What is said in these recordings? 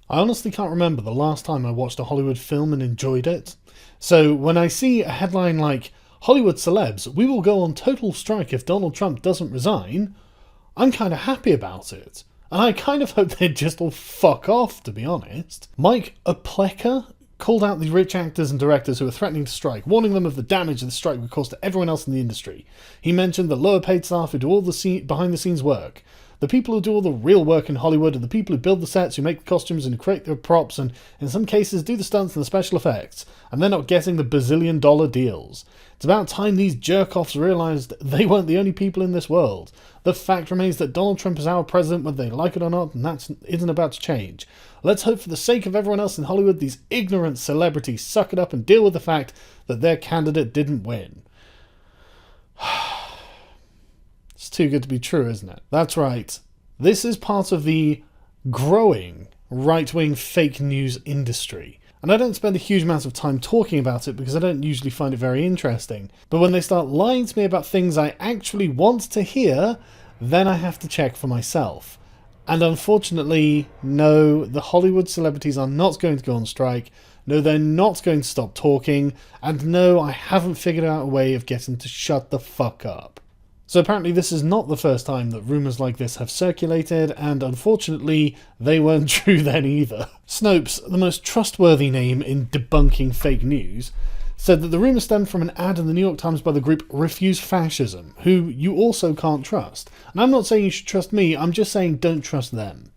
I honestly can't remember the last time I watched a Hollywood film and enjoyed it. So when I see a headline like, Hollywood celebs, we will go on total strike if Donald Trump doesn't resign, I'm kind of happy about it. And I kind of hope they'd just all fuck off, to be honest. Mike Oplecker called out the rich actors and directors who were threatening to strike, warning them of the damage the strike would cause to everyone else in the industry. He mentioned the lower paid staff who do all the behind-the-scenes work. The people who do all the real work in Hollywood are the people who build the sets, who make the costumes and create the props, and in some cases do the stunts and the special effects, and they're not getting the bazillion-dollar deals. It's about time these jerk-offs realised they weren't the only people in this world. The fact remains that Donald Trump is our president whether they like it or not, and that isn't about to change. Let's hope for the sake of everyone else in Hollywood these ignorant celebrities suck it up and deal with the fact that their candidate didn't win. It's too good to be true, isn't it? That's right. This is part of the growing right-wing fake news industry. And I don't spend a huge amount of time talking about it because I don't usually find it very interesting. But when they start lying to me about things I actually want to hear, then I have to check for myself. And unfortunately, no, the Hollywood celebrities are not going to go on strike. No, they're not going to stop talking. And no, I haven't figured out a way of getting to shut the fuck up. So apparently this is not the first time that rumours like this have circulated, and unfortunately they weren't true then either. Snopes, the most trustworthy name in debunking fake news, said that the rumour stemmed from an ad in the New York Times by the group Refuse Fascism, who you also can't trust. And I'm not saying you should trust me, I'm just saying don't trust them.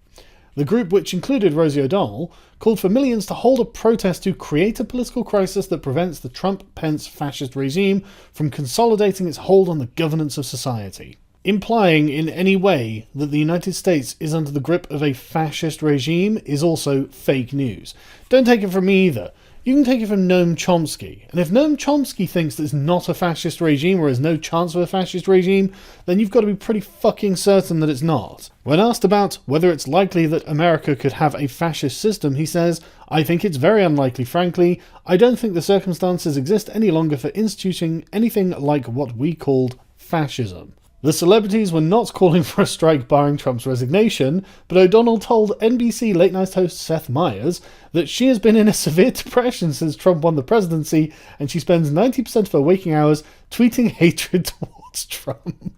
The group, which included Rosie O'Donnell, called for millions to hold a protest to create a political crisis that prevents the Trump-Pence fascist regime from consolidating its hold on the governance of society. Implying in any way that the United States is under the grip of a fascist regime is also fake news. Don't take it from me either. You can take it from Noam Chomsky. And if Noam Chomsky thinks there's not a fascist regime or there's no chance of a fascist regime, then you've got to be pretty fucking certain that it's not. When asked about whether it's likely that America could have a fascist system, he says, I think it's very unlikely, frankly. I don't think the circumstances exist any longer for instituting anything like what we called fascism. The celebrities were not calling for a strike barring Trump's resignation, but O'Donnell told NBC late-night host Seth Meyers that she has been in a severe depression since Trump won the presidency, and she spends 90% of her waking hours tweeting hatred towards Trump.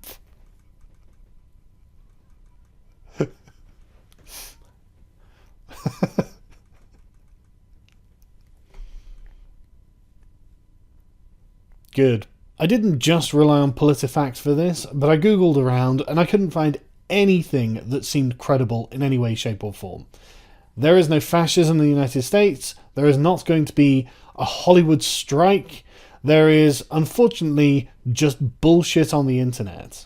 Good. I didn't just rely on PolitiFact for this, but I googled around and I couldn't find anything that seemed credible in any way, shape or form. There is no fascism in the United States. There is not going to be a Hollywood strike. There is, unfortunately, just bullshit on the internet.